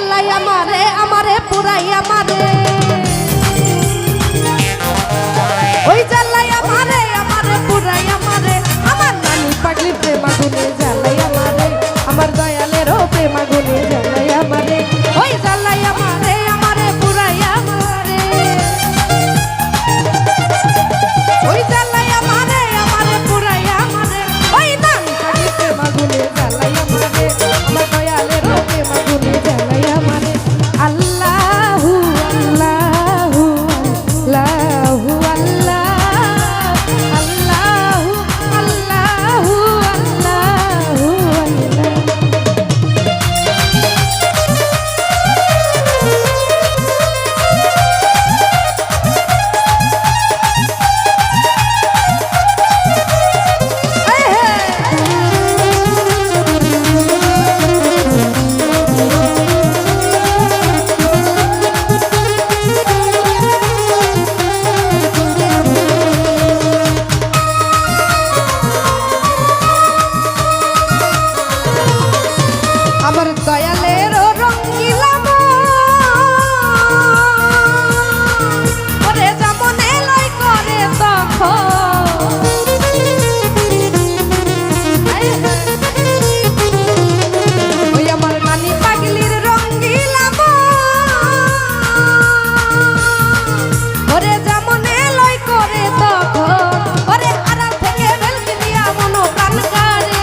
জ্বালাই আমারে আমারে পুরাই আমারে ওই জ্বালাই আমারে আমারে পুরাই আমারে আমার নানি পাগলি প্রেম আগুনে জ্বালাই আমারে আমার দয়ালেরও প্রেম আগুনে জ্বালাই আমারে ওই জ্বালাই আমারে আমারে পুরাই আমারে ওই জ্বালাই আমারে আমারে পুরাই আমারে ওই নানি পাগলি প্রেম আগুনে জ্বালাই আমারে আমার দয়ালেরও প্রেম আগুনে জ্বালাই আমারে আল্লাহু আল্লাহু আল্লাহু আমার দয়ালের রঙ্গিলা ওরে যেমন এলাই করে তখন ওই আমার নানি পাগলির রঙ্গিলা ওরে যেমন এলাই করে তখন ওরে আড়াল থেকে বেলকি দিয়া মনো প্রাণ করে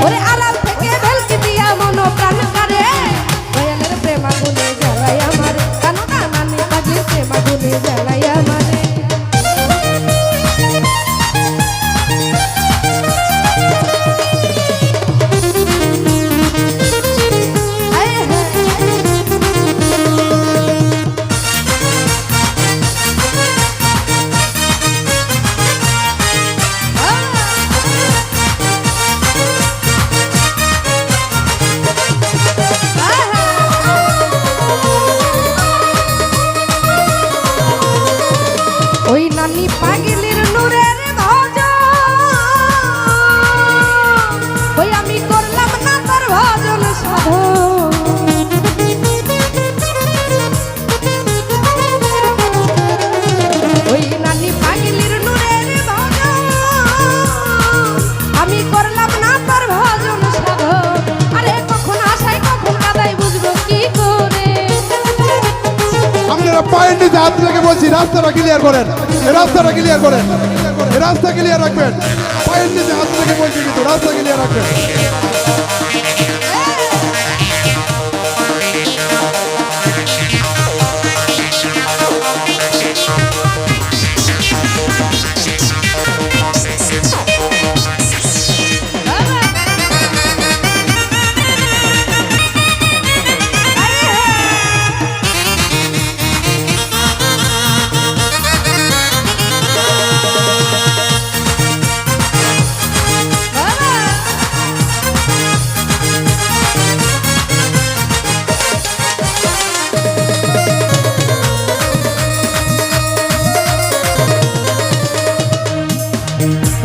ওরে আড়াল থেকে বেলকি দিয়া মনো প্রাণ করে দয়ালের প্রেম আগুনে জ্বালাই আমার কানো নানি পাগলির প্রেম আগুনে জ্বালাই আমারে ওই নানি পাগলির নূরের ভজন ওই আমি করলাম না তার ভজন সাধন ওই নানি পাগলির নূরের ভজন আমি করলাম না তার ভজন সাধন আরে কখন আসাই কখন কাদাই বুঝবো কি করে আপনারা পায়ের নিচে হাত রেখে বলছি রাস্তাটা ক্লিয়ার করেন রাস্তাটা ক্লিয়ার করেন রাস্তা ক্লিয়ার রাখবেন পায়ের নিচে হাত রেখে বলছি কিন্তু রাস্তা ক্লিয়ার রাখবেন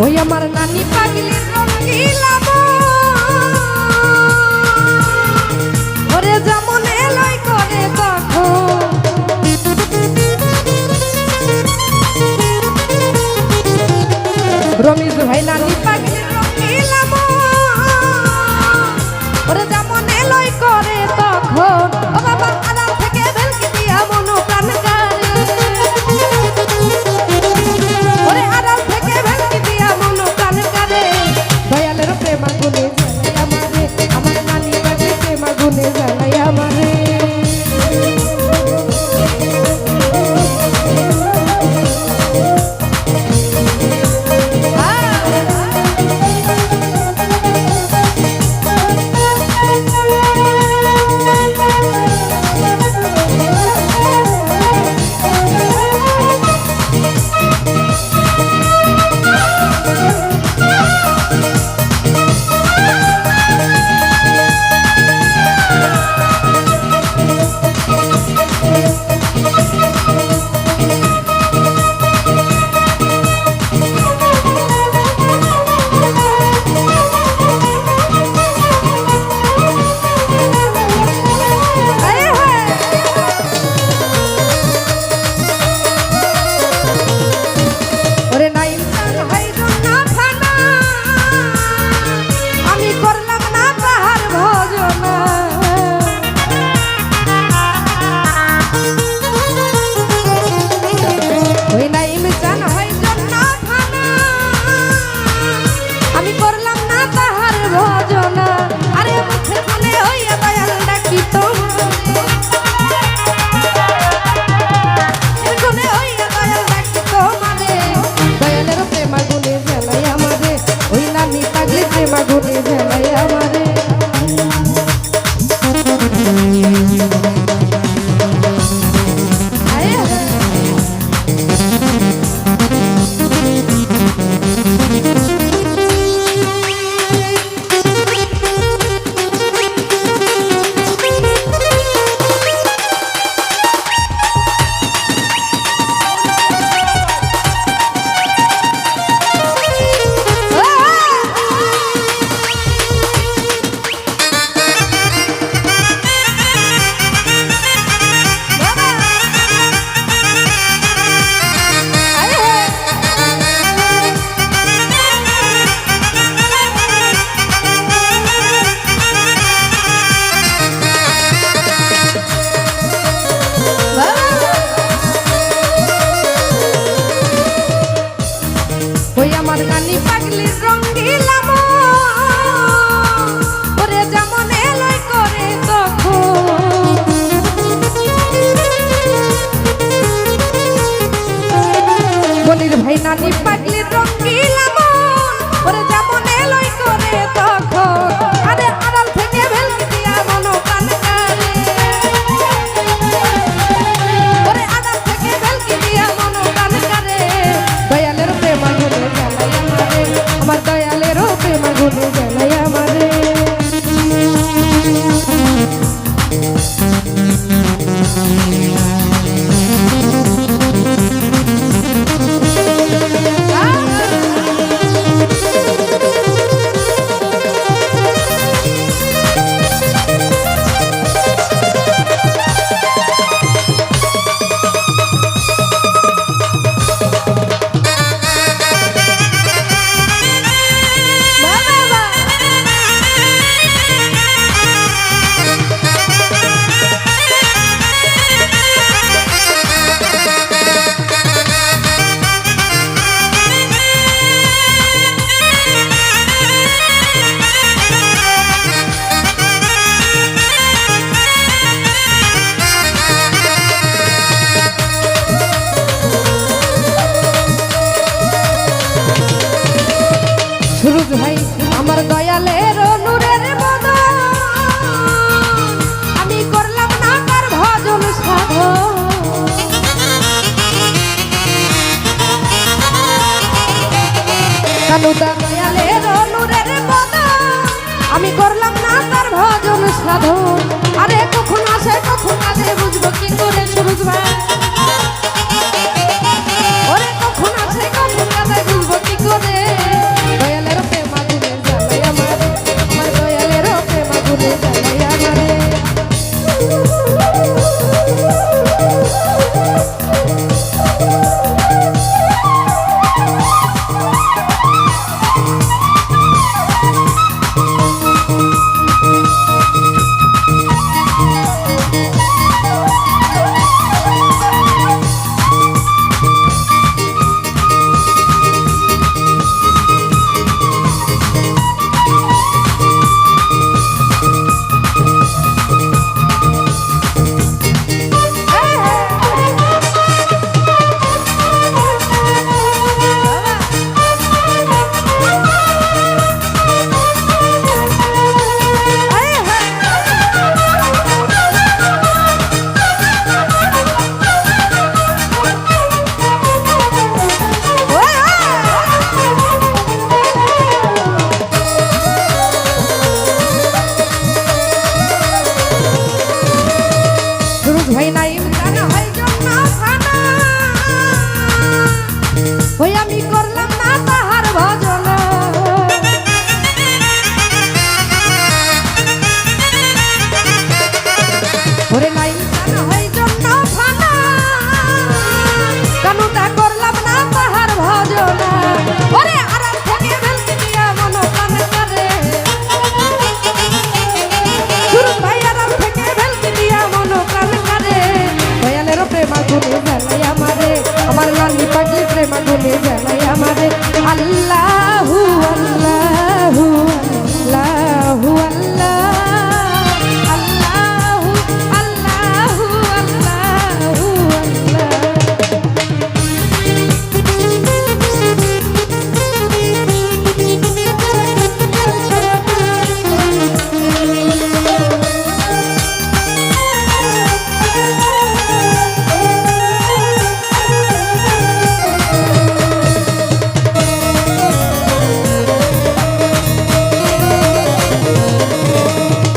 ওই আমার নানি পাগলির রঙ্গিলা ওরে যেমন এলাই করে তখন রমিজ ভাই নানি পাগলির রঙ্গিলা ওরে যেমন এলাই করে তখন ও বাবা আড়াল থেকে বেলকি দিয়া মনো প্রাণ করে ওরে আড়াল থেকে বেলকি দিয়া মনো প্রাণ করে দয়ালের প্রেম আগুনে জ্বালাই আমারে আমার নানি পাগলির প্রেম আগুনে জ্বালাই আমারে নানি পাগলির রঙ্গিলা মন ওরে যেমন এলোই করে তখন আরে আড়াল থেকে ভেলকি দিয়া মন প্রাণ কারে ওরে আড়াল থেকে ভেলকি দিয়া মন প্রাণ কারে দয়ালের প্রেম আগুনে জ্বালাই আমারে আমার দয়ালের প্রেম আগুনে জ্বালাই আমারে সুরজ ভাই আমার দয়ালের নূরের বদন আমি করলাম না তার ভজন সাধন কানুদা দয়ালের নূরের বদন আমি করলাম না তার ভজন সাধন আরে কখন আসে কখন কাঁদে বুঝবো কি করে সুরজ ভাই ওরে কখন আসে কখন কাঁদে বুঝবো কি করে দয়ালের প্রেম আগুনে জ্বালাই আমারে আমার দয়ালের প্রেম আগুনে জ্বালাই আমারে ভাই নাইম জানা হয় জন্য খানা ওই আমি করলাম না তাহার ভজন ওরে নাইম জানা হয় জন্য খানা কানুটা করলাম না তাহার ভজন ওরে আড়াল থেকে ভেলকি দিয়া মন প্রাণ করে সুরজ ভাই আড়াল থেকে ভেলকি দিয়া মন প্রাণ প্রেম আগুনে জ্বালাই আমারে আমার লালি পাগলি প্রেম আগুনে জ্বালাই আমারে আল্লাহু আল্লাহু আল্লাহু আল্লাহ আল্লাহু আল্লাহু আল্লাহু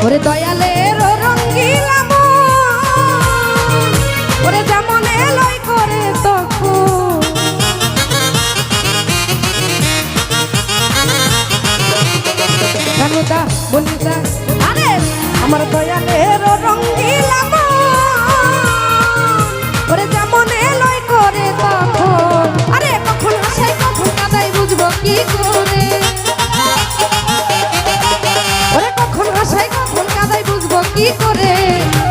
ওরে দয়ালের রঙ্গিলা মন ওরে যেমন এলোই করে তখন কানুদা বলিদা আরে আমার দয়ালের রঙ্গিলা মন ওরে যেমন এলোই করে তখন আরে কখন আসে কখন কাদাই বুঝবো কি করে ওরে কখন আসে কখন কাদাই বুঝবো কি করে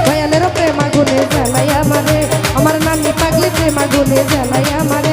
দয়ালের প্রেম আগুনে জ্বালাই আমারে আমার নানি পাগলি প্রেম আগুনে জ্বালাই আমারে